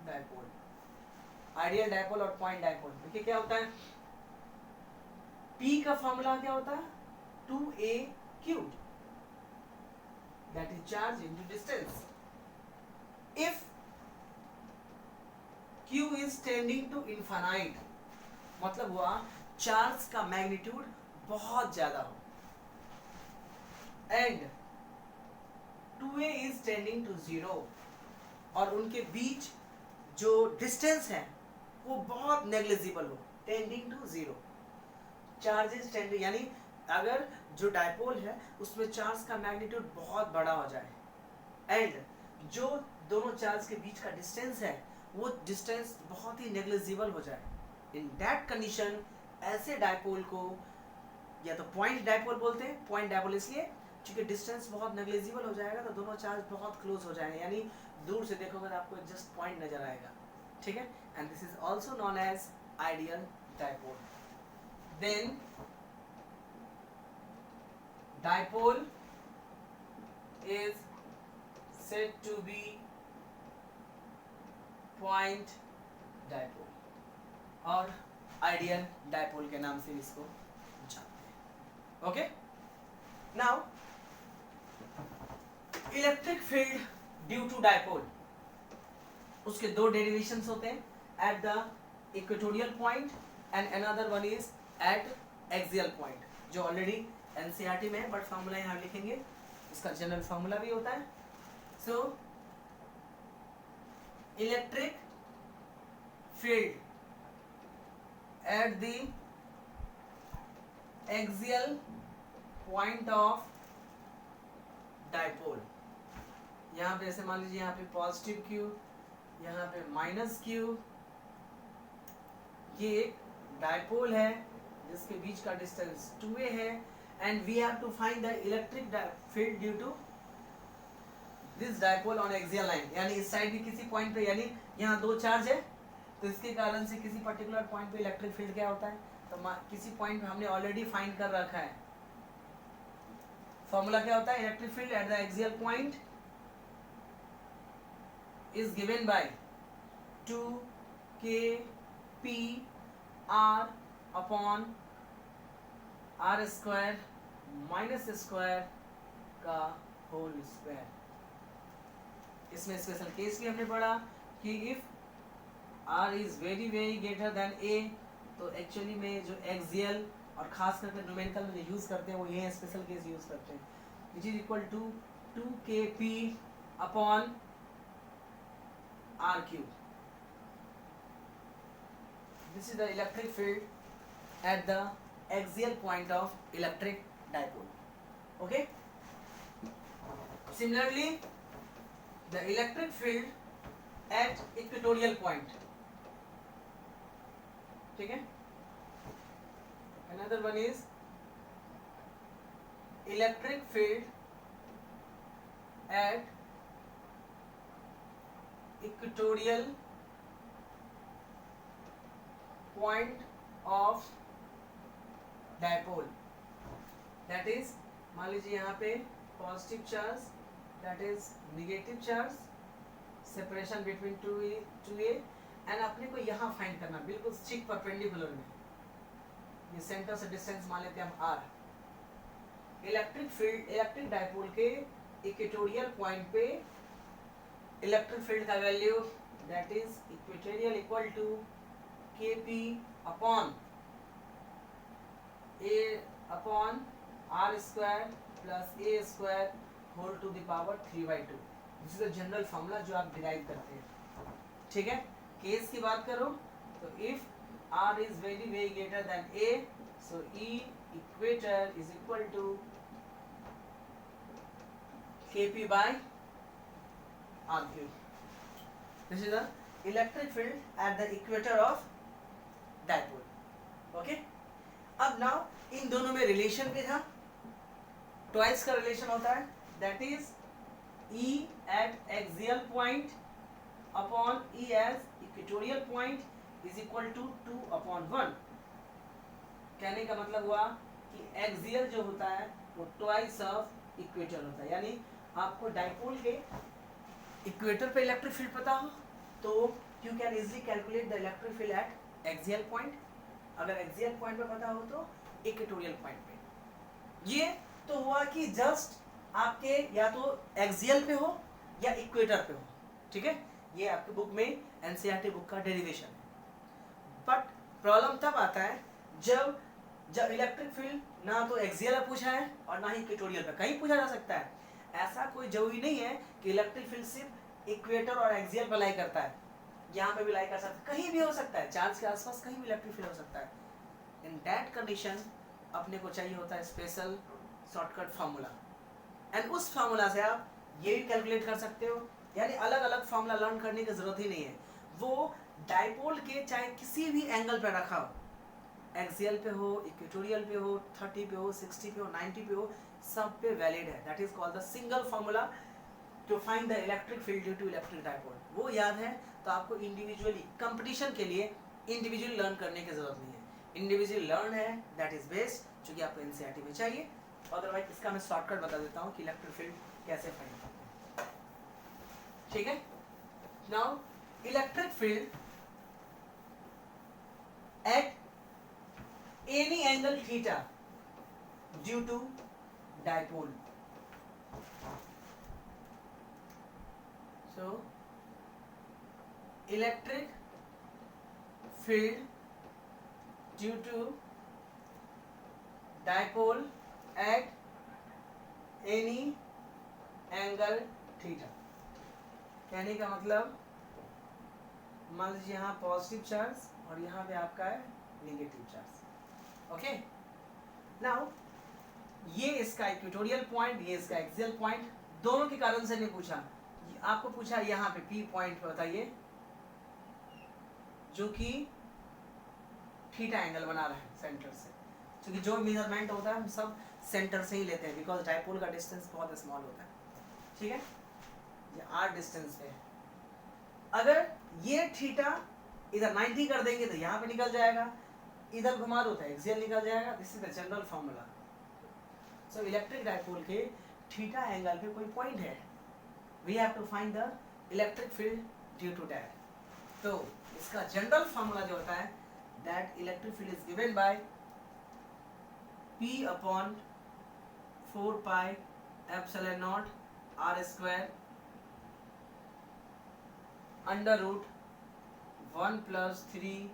डाइपोल। आइडियल डाइपोल और पॉइंट डाइपोल देखिए क्या होता है। P का फॉर्मूला क्या होता है? 2a3, that is charge into distance. If Q is tending to infinite, मतलब हुआ चार्ज का मैग्नीट्यूड बहुत ज्यादा हो, and 2a is tending to 0, और उनके बीच जो डिस्टेंस है वो बहुत नेग्लिजिबल हो, टेंडिंग टू 0। चार्जेस टेंडिंग यानी अगर जो डाइपोल है उसमें चार्ज का मैग्नीट्यूड बहुत बड़ा हो जाए एंड जो दोनों चार्ज के बीच का डिस्टेंस है वो डिस्टेंस बहुत ही नेग्लिजिबल हो जाए, इन दैट कंडीशन ऐसे डाइपोल को या तो पॉइंट डाइपोल बोलते हैं। पॉइंट डाइपोल इसलिए क्योंकि डिस्टेंस बहुत नेग्लिजिबल हो जाएगा तो दोनों चार्ज बहुत क्लोज हो जाएंगे, यानी दूर से देखोगे तो आपको जस्ट पॉइंट नजर आएगा, ठीक है। And this is also known as ideal dipole. Then dipole is said to be point dipole और ideal dipole के नाम से इसको जानते हैं, okay. Now electric field due to dipole, उसके दो डेरिवेशंस होते हैं, at the equatorial point and another one is at axial point, जो ऑलरेडी एनसीईआरटी में है बट फार्मूला यहाँ लिखेंगे, इसका जनरल फार्मूला भी होता है। So electric field at the axial point of dipole. यहाँ पे ऐसे मान लीजिए यहाँ पे पॉजिटिव क्यू, यहाँ पे माइनस क्यू, ये एक डाइपोल है जिसके बीच का डिस्टेंस 2a है and we have to find the electric field due to this dipole on axial line. यानी इस साइड भी किसी पॉइंट पे, यानी यहाँ दो चार्ज है तो इसके कारण से किसी पर्टिकुलर पॉइंट पे इलेक्ट्रिक फील्ड क्या होता है, तो किसी पॉइंट पे हमने ऑलरेडी फाइंड कर रखा है। फॉर्मूला क्या होता है, electric field at the axial point is given by 2 k p r upon r square minus square का होल स्क्वायर। इसमें स्पेशल केस भी हमने पढ़ा कि if r is very very greater than a, तो एक्चुअली में जो एक्सियल और खास करके न्यूमेरिकल में जो यूज करते हैं वो ये स्पेशल केस यूज करते हैं, which is equal to 2kp upon r cube. This is the electric field at the axial point of electric dipole. Okay. Similarly, the electric field at equatorial point. ठीक है. Another one is electric field at equatorial point of dipole, that is मान लीजिए यहाँ पे positive charge, that is negative charge, separation between 2a and अपने को यहाँ find करना बिल्कुल ठीक परपेंडिकुलर में, ये सेंटर से डिस्टेंस मान लेते हैं हम r। Electric field electric dipole के इक्वेटोरियल पॉइंट पे इलेक्ट्रिक फील्ड का value that is equatorial equal to kp upon a upon r square plus a square whole to the power 3/2। This is the general formula जो आप derive करते हैं। ठीक है, case की बात करो तो if r is very very greater than a, so e equator is equal to kp by r cube. This is the electric field at the equator of dipole. Okay. अब now इन दोनों में relation भी था, twice का relation होता है, that is E at axial point upon E as equatorial point is equal to 2/1। कहने का मतलब हुआ कि एक्सियल जो होता है वो ट्वाइस ऑफ इक्वेटर होता है, यानी आपको डाइपोल के इक्वेटर पे इलेक्ट्रिक फील्ड पता हो तो you can easily calculate the electric field eight axial point. अगर एक्सियल पॉइंट पे पता हो तो इक्वेटोरियल पॉइंट पे। ये तो हुआ कि जस्ट आपके या तो एक्सियल पे हो या इक्वेटर पे हो। ठीक है, ये आपके बुक में एनसीईआरटी बुक का डेरिवेशन है। बट प्रॉब्लम तब आता है जब इलेक्ट्रिक फील्ड ना तो एक्सियल पे पूछा है और ना ही इक्वेटोरियल पे, कहीं पूछा जा सकता है। ऐसा कोई जरूरी नहीं है कि इलेक्ट्रिक फील्ड सिर्फ इक्वेटर और एक्सियल पर लाई करता है, यहाँ पे भी लाई कर सकता है, कहीं भी हो सकता है, चार्ज के आसपास कहीं भी इलेक्ट्रिक फील्ड हो सकता है। इन दैट कंडीशन अपने को चाहिए होता है स्पेशल शॉर्टकट फार्मूला, एंड उस फार्मूला से आप ये भी कैलकुलेट कर सकते हो। यानी अलग अलग फार्मूला लर्न करने की जरूरत ही नहीं है, वो डाइपोल के चाहे किसी भी एंगल पे रखा हो, एक्सियल पे हो, इक्वेटोरियल पे हो, 30 पे हो, 60 पे हो, 90 पे हो, सब पे वैलिड है। That is called the single formula to find the electric field due to electric dipole. वो याद है तो आपको इंडिविजुअली कंपटीशन के लिए इंडिविजुअली लर्न करने की जरूरत नहीं है। इंडिविजुअली लर्न है दैट इज बेस्ट, जो कि आपको एनसीईआरटी में चाहिए। अदरवाइज इसका मैं शॉर्टकट बता देता हूँ कि इलेक्ट्रिक फील्ड कैसे फाइंड करते हैं। ठीक है, now electric field at any angle theta due to dipole. So electric field due to dipole at any angle theta। कहने का मतलब मान लीजिए यहाँ पॉजिटिव चार्ज और यहाँ पे आपका है नेगेटिव चार्ज। ओके, नाउ ये इसका इक्वेटोरियल पॉइंट, ये इसका एक्सियल पॉइंट, दोनों के कारण से नहीं पूछा, आपको पूछा यहाँ पे पी पॉइंट पे बताइए जो कि थीटा एंगल बना रहा है सेंटर से, क्योंकि जो मेजरमेंट होता है हम सब सेंटर से ही लेते हैं, बिकॉज डायपोल का डिस्टेंस बहुत स्मॉल होता है, ठीक है, ये r डिस्टेंस पे है। अगर ये थीटा इधर 90 कर देंगे तो यहाँ पे निकल जाएगा, इधर घुमा दो तो एक्सियल निकल जाएगा। This is the general formula. So electric dipole के थीटा एंगल पे कोई पॉइंट है, we have to find the electric field due to that. तो इसका जनरल फॉर्मूला जो होता है that electric field is given by P upon 4 pi epsilon naught r square under root 1 plus 3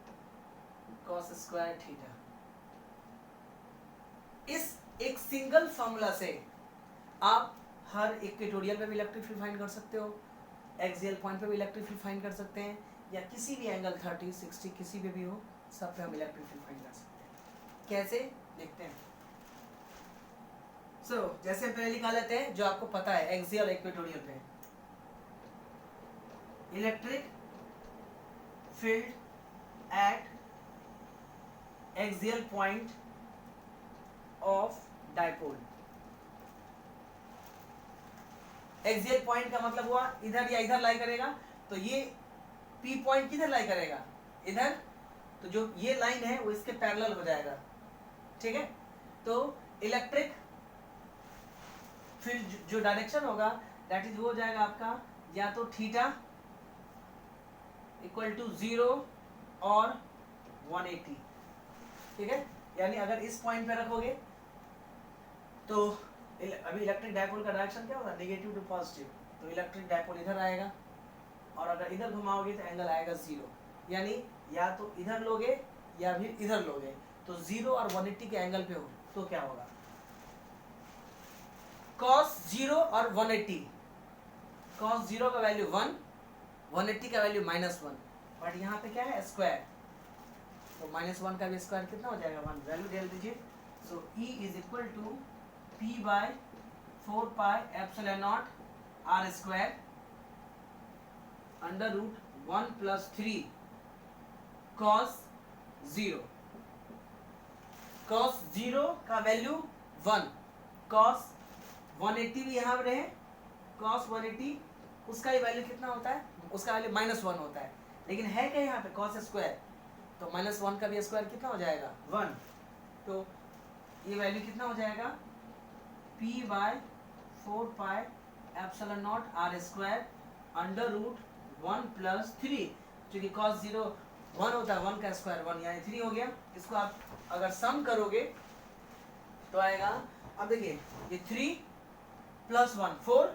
cos square theta. इस एक single formula से आप हर equatorial पे भी इलेक्ट्रिक फील्ड फाइंड कर सकते हो, एक्सियल पॉइंट पे भी इलेक्ट्रिक फील्ड फाइंड कर सकते हैं, या किसी भी एंगल 30, 60 किसी पे भी हो, सब पे हम इलेक्ट्रिक फील्ड फाइंड कर सकते हैं। कैसे देखते हैं। जैसे हम पहले निकाल लेते हैं जो आपको पता है एक्सियल इक्वेटोरियल पे electric field eight axial point of dipole. Axial point का मतलब हुआ इधर या इधर लाई करेगा, तो ये P पॉइंट किधर लाई करेगा, इधर, तो जो ये लाइन है वो इसके पैरेलल हो जाएगा, ठीक है। तो इलेक्ट्रिक फील्ड जो डायरेक्शन होगा दैट इज वो हो जाएगा आपका या तो थीटा इक्वल टू 0 और 180, ठीक है। यानी अगर इस पॉइंट पे रखोगे तो अभी इलेक्ट्रिक डायपोल का डायरेक्शन क्या होगा, नेगेटिव टू पॉजिटिव, तो इलेक्ट्रिक डायपोल इधर आएगा, और अगर इधर घुमाओगे तो एंगल आएगा 0, यानी या तो इधर लोगे या फिर इधर लोगे, तो 0 और 180 के एंगल पे हो तो क्या होगा, cos 0 और 180, cos 0 का वैल्यू 1, 180 का वैल्यू -1, बट यहाँ पे क्या है स्क्वायर, तो -1 का भी स्क्वायर कितना हो जाएगा 1, वैल्यू डाल दीजिए। So E is equal to P by 4 pi epsilon naught r square under root 1 plus 3 cos 0, cos 0 का वैल्यू 1, cos 180 भी यहाँ रहे, cos 180 उसका ही वैल्यू कितना होता है, उसका वैल्यू -1 होता है, लेकिन है क्या यहाँ पे cos स्क्वायर, तो -1 का भी स्क्वायर कितना हो जाएगा 1, तो ये वैल्यू कितना हो जाएगा P by 4 pi epsilon naught r square under root 1 plus 3, क्योंकि cos 0 1 होता है, 1 का स्क्वायर 1 यानी 3 हो गया। इसको आप अगर सम करोगे तो आएगा, अब देखिए ये 3 प्लस 1 4,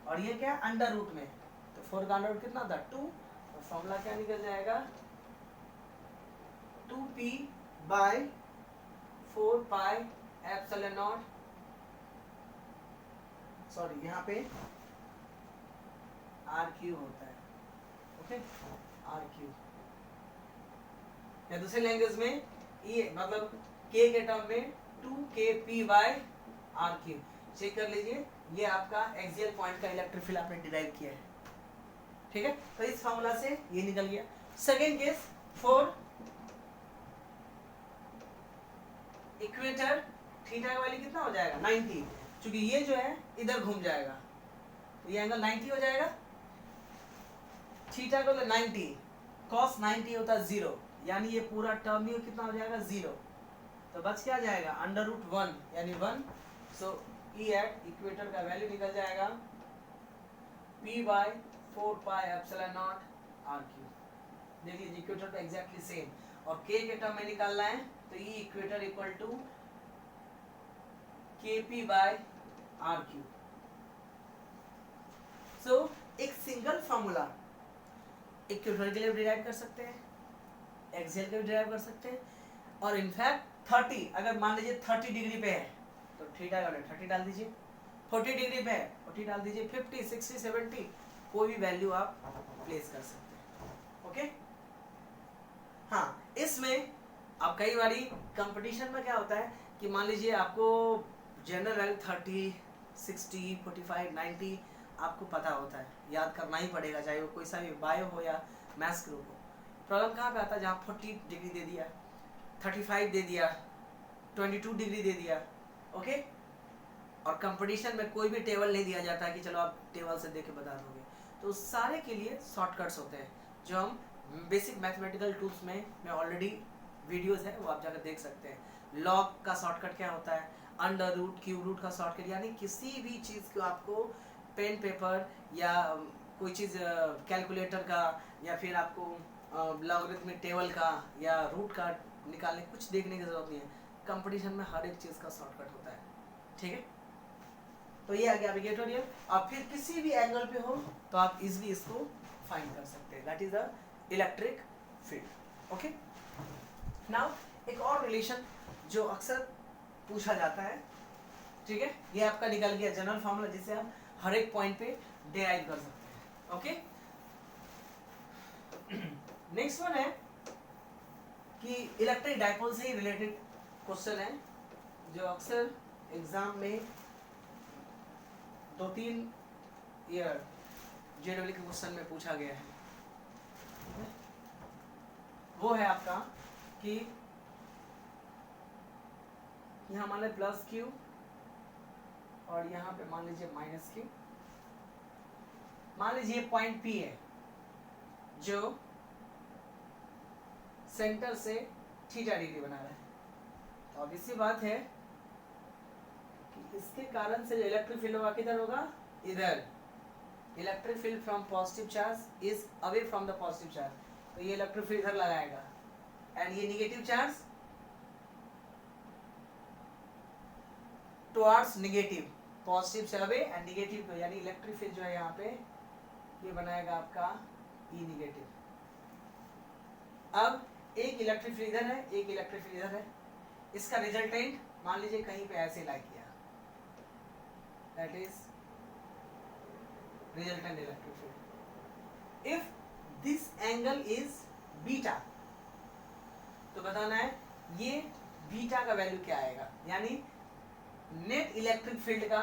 और ये क्या अंडर रूट में, तो 4 का अंडर रूट कितना था 2, तो फॉर्मूला क्या निकल जाएगा 2p by 4 pi epsilon naught, sorry यहाँ पे r क्यूब होता है, ओके r क्यूब, या दूसरे लैंग्वेज में ये मतलब k के टर्म में 2kp bye r cube. Check कर लीजिए, ये आपका एक्सियल पॉइंट का इलेक्ट्रिक फील्ड आपने डिराइव किया है, ठीक है। तो इस फार्मूला से ये निकल गया। Second case for equator, theta का वैल्यू कितना हो जाएगा 90, क्योंकि ये जो है इधर घूम जाएगा, तो ये एंगल 90 हो जाएगा, थीटा को 90, cos 90 होता है 0, यानी ये पूरा टर्म ही कितना हो जाएगा 0, तो बच क्या जाएगा अंडर रूट 1 यानी 1। सो E एट इक्वेटर का वैल्यू निकल जाएगा P by 4 pi epsilon naught r cube. देखिए इक्वेटर तो एग्जैक्टली सेम, और k के टर्म में निकालना है तो E equator equal to kp by r cube. So एक सिंगल फॉर्मूला इक्वेटर के लिए डिराइव कर सकते हैं, एक्सियल के लिए डिराइव कर सकते हैं, और इनफैक्ट 30 अगर मान लीजिए 30 डिग्री पे है तो थीटा का वैल्यू 30 डाल दीजिए, 40 डिग्री पे है 40 डाल दीजिए, 50 60 70 कोई भी वैल्यू आप प्लेस कर सकते हैं, ओके। हाँ, इसमें अब कई बारी कंपटीशन में क्या होता है कि मान लीजिए आपको जनरल 30, 60, 45, 90 आपको पता होता है, याद करना ही पड़ेगा, चाहे वो कोई सा भी बायो हो या मैथ्स ग्रुप हो। प्रॉब्लम कहाँ पे आता है, जहाँ 40 डिग्री दे दिया, 35 दे दिया, 22 डिग्री दे दिया, ओके। और कंपटीशन में कोई भी टेबल नहीं दिया जाता है कि चलो आप टेबल से देख के बता दोगे। तो सारे के लिए शॉर्टकट्स होते हैं जो हम बेसिक मैथमेटिकल टूल्स में ऑलरेडी वीडियोस है, वो आप जाकर देख सकते हैं। लॉग का शॉर्टकट क्या होता है, अंडर रूट, क्यूब रूट का शॉर्टकट, यानी किसी भी चीज़ को आपको पेन पेपर या कोई चीज़ कैलकुलेटर का या फिर आपको लॉगरिथमिक टेबल का या रूट का निकालने कुछ देखने की जरूरत नहीं है। कंपटीशन में हर एक चीज़ का शॉर्टकट होता है, ठीक है। तो ये आ गया ट्यूटोरियल। आप फिर किसी भी एंगल पे हो तो आप इजीली इसको फाइंड कर सकते हैं, that is the electric field, okay. Now एक और रिलेशन जो अक्सर पूछा जाता है, ठीक है, ये आपका निकल गया जनरल फार्मूला जिसे आप हर एक पॉइंट पे डिराइव कर सकते हैं, ओके। नेक्स्ट वन है कि इलेक्ट्रिक डाइपोल से ही रिलेटेड क्वेश्चन है जो अक्सर एग्जाम में 2-3 ईयर जेडब्ल्यू के क्वेश्चन में पूछा गया है। वो है आपका कि यहाँ मान लीजिए प्लस क्यू और यहाँ पे मान लीजिए माइनस क्यू। मान लीजिए पॉइंट पी है जो सेंटर से थीटा डिग्री बना रहा है। तो अब इसी बात है कि इसके कारण से जो इलेक्ट्रिक फील्ड होगा किधर होगा, इधर। Electric field from positive charge is away from the positive charge, तो ये इलेक्ट्रिक फील्ड इधर लगाएगा। एंड ये negative charge towards negative, positive से अवे एंड नेगेटिव पे, यानी इलेक्ट्रिक फील्ड जो है यहाँ पे ये बनाएगा आपका ई नेगेटिव। अब एक इलेक्ट्रिक फील्ड इधर है, एक इलेक्ट्रिक फील्ड इधर है, इसका रिजल्टेंट मान लीजिए कहीं पे ऐसे लाई किया, that is resultant electric field. If this angle is beta, तो बताना है ये बीटा का वैल्यू क्या आएगा, यानी नेट इलेक्ट्रिक फील्ड का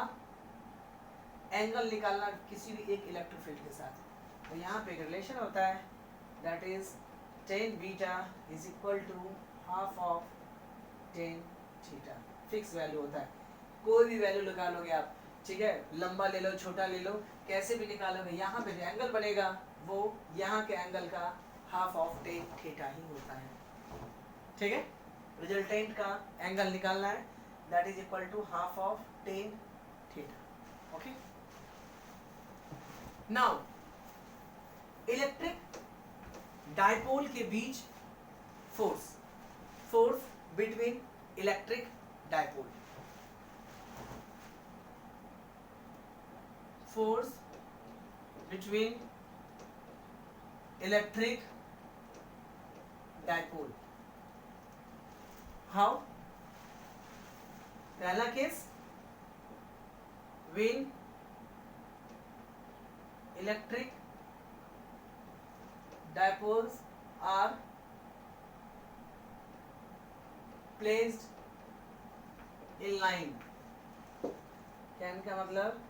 एंगल निकालना किसी भी एक इलेक्ट्रिक फील्ड के साथ। तो यहाँ पे एक रिलेशन होता है, that is tan beta is equal to half of tan theta. Fix value होता है, कोई भी वैल्यू निकालोगे आप, ठीक है, लंबा ले लो छोटा ले लो, कैसे भी निकालोगे, यहाँ पे जो एंगल बनेगा वो यहाँ के एंगल का हाफ ऑफ tan थीटा ही होता है, ठीक है। रिजल्टेंट का एंगल निकालना है, that is equal to half of tan theta, okay. Now electric dipole के बीच force between electric dipole, force between electric dipole. How, पहला case, when electric dipoles are placed in line। कहने का मतलब,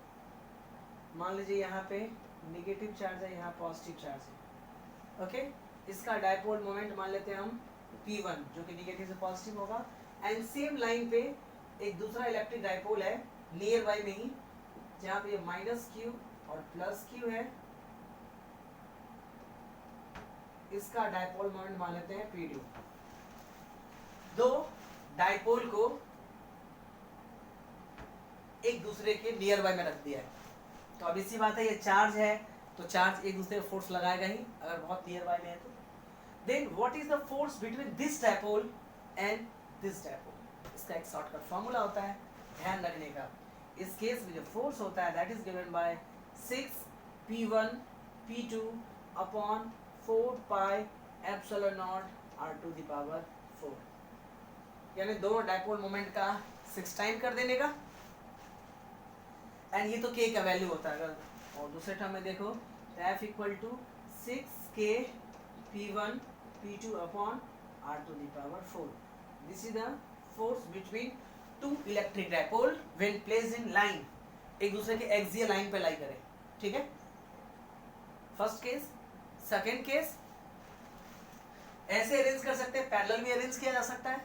मान लीजिए यहाँ पे नेगेटिव चार्ज है, यहाँ पॉजिटिव चार्ज है, ओके। इसका डाइपोल मोमेंट मान लेते हैं हम P1 जो कि नेगेटिव से पॉजिटिव होगा, एंड सेम लाइन पे एक दूसरा इलेक्ट्रिक डाइपोल है नियर बाई में ही, जहाँ पे माइनस क्यू और प्लस क्यू है, इसका डाइपोल मोमेंट मान लेते हैं P2। दो डाइपोल को एक दूसरे के नियर बाय में रख दिया है, तो अब इसी बात है, ये चार्ज है तो चार्ज एक दूसरे को फोर्स लगाएगा ही अगर बहुत नियर बाय में है तो। Then what is the force between this dipole and this dipole, इसका एक शॉर्टकट फॉर्मूला होता है, ध्यान रखने का। इस केस में जो फोर्स होता है that is given by 6p1 p2 upon 4 pi epsilon naught r to the power 4, यानी दोनों डाइपोल मोमेंट का 6 टाइम कर देने का। एंड ये तो k का वैल्यू होता है, अगर और दूसरे टर्म में देखो तो f equal to 6k p1 p2 upon r to the power 4। This is the force between two electric dipole when placed in line, एक दूसरे के एक्सियल लाइन पे लाई करें, ठीक है। First case. सेकेंड केस ऐसे अरेंज कर सकते हैं, पैरेलल भी अरेंज किया जा सकता है।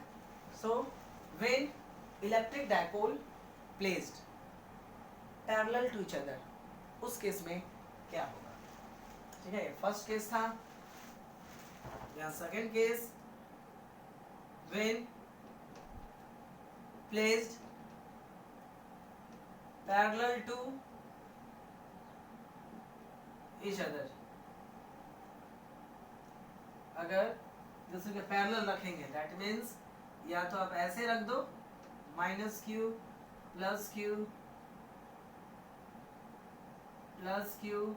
So when electric dipole placed parallel to each other, उस केस में क्या होगा, ठीक है। फर्स्ट केस था, या second case when placed parallel to each other, अगर दूसरे के पैरेलल रखेंगे दैट मीन्स या तो आप ऐसे रख दो minus Q plus Q plus Q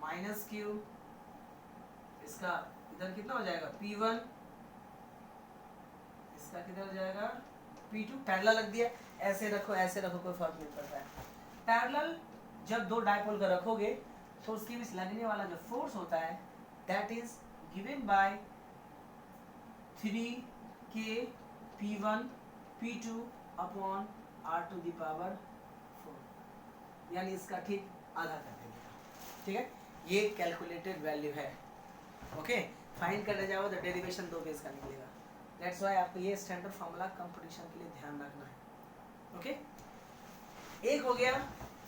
minus Q, इसका इधर कितना हो जाएगा P1, इसका किधर हो जाएगा P2, पैरेलल रख दिया। ऐसे रखो कोई फर्क नहीं पड़ता है। पैरेलल जब दो डायपोल का रखोगे तो उसके बीच लगने वाला जो फोर्स होता है that is given by 3k P1 P2 upon r to the power 4, यानी इसका ठीक आधा कर देंगे, ठीक है। ये कैलकुलेटेड वैल्यू है, ओके। फाइंड करने जाओ तो डेरिवेशन दो बेस का निकलेगा, दैट्स व्हाई आपको ये स्टैंडर्ड फार्मूला कंपटीशन के लिए ध्यान रखना है, ओके। एक हो गया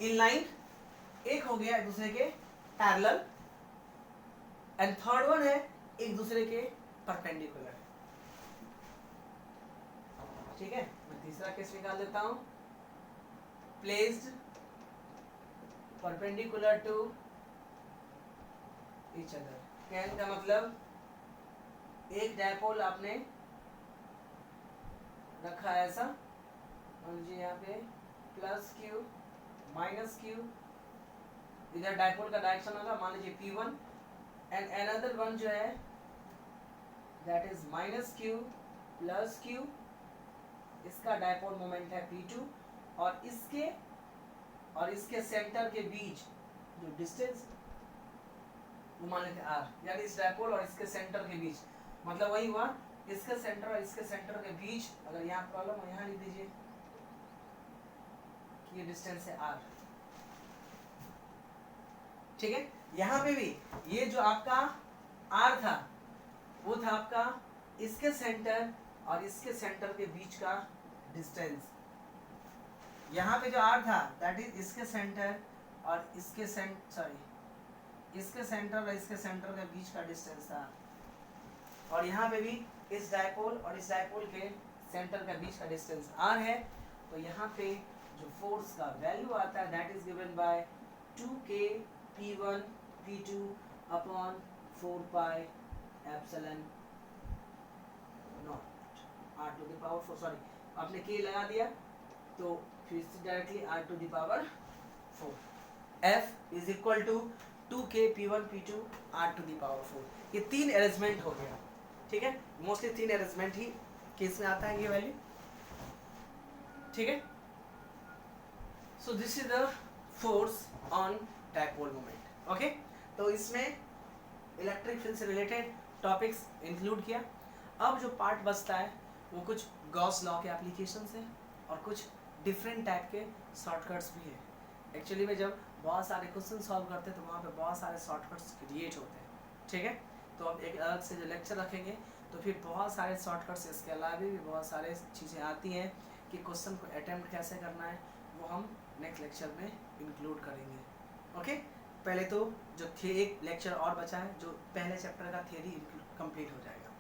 इन लाइन, एक हो गया एक दूसरे के पैरेलल, एंड थर्ड वन है एक दूसरे के परपेंडिकुलर, ठीक है। मैं तीसरा केस निकाल देता हूं, placed perpendicular to each other. कहने का मतलब एक डायपोल आपने रखा है ऐसा, मान लीजिए यहाँ पे प्लस क्यू माइनस क्यू, इधर डायपोल का डायरेक्शन होगा मान लीजिए P1, एंड अनदर वन जो है that is minus Q plus Q, इसका डायपोल मोमेंट है P2, और इसके सेंटर के बीच जो डिस्टेंस वो मान लेते हैं r, यानी इस डायपोल और इसके सेंटर के बीच, मतलब वही हुआ इसके सेंटर और इसके सेंटर के बीच, अगर यहाँ प्रॉब्लम हो यहाँ लिख दीजिए कि ये डिस्टेंस है r, ठीक है। यहाँ पे भी ये जो आपका r था वो था आपका इसके सेंटर और इसके सेंटर के बीच का डिस्टेंस। यहाँ पे जो r था दैट इज इसके सेंटर और इसके सेंटर और इसके सेंटर के बीच का डिस्टेंस था, और यहाँ पे भी इस डायपोल और इस डायपोल के सेंटर के बीच का डिस्टेंस r है। तो यहाँ पे जो फोर्स का वैल्यू आता है that is given by 2k P1 P2 upon 4 pi epsilon naught r to the power 4, sorry आपने k लगा दिया तो फिर directly r to the power 4, F is equal to 2k P1 P2 r to the power 4। ये तीन arrangement हो गया, ठीक है। मोस्टली तीन अरेंजमेंट ही केस में आता है ये वैल्यू, ठीक है। So this is the force on dipole moment, okay. तो इसमें इलेक्ट्रिक फील्ड से रिलेटेड टॉपिक्स इंक्लूड किया। अब जो पार्ट बचता है वो कुछ गॉस लॉ के एप्लीकेशंस हैं और कुछ डिफरेंट टाइप के शॉर्टकट्स भी हैं। एक्चुअली में जब बहुत सारे क्वेश्चन सॉल्व करते हैं तो वहाँ पे बहुत सारे शॉर्टकट्स क्रिएट होते हैं, ठीक है। तो अब एक अलग से जो लेक्चर रखेंगे तो फिर बहुत सारे शॉर्टकट्स, इसके अलावा भी बहुत सारे चीज़ें आती हैं कि क्वेश्चन को अटेम्प्ट कैसे करना है, वो हम नेक्स्ट लेक्चर में इंक्लूड करेंगे, ओके। पहले तो जो एक लेक्चर और बचा है, जो पहले चैप्टर का थ्योरी कंप्लीट हो जाएगा।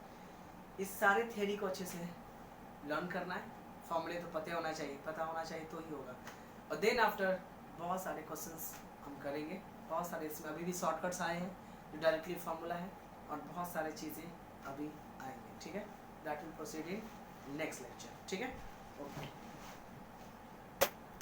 इस सारे थ्योरी को अच्छे से लर्न करना है, फॉर्मूले तो पता होना चाहिए तो ही होगा। और देन आफ्टर बहुत सारे क्वेश्चंस हम करेंगे, बहुत सारे इसमें अभी भी शॉर्टकट्स आए हैं जो डायरेक्टली फार्मूला है, और बहुत सारी चीज़ें अभी आएंगे, ठीक है। That will proceed in next lecture, ठीक है, ओके।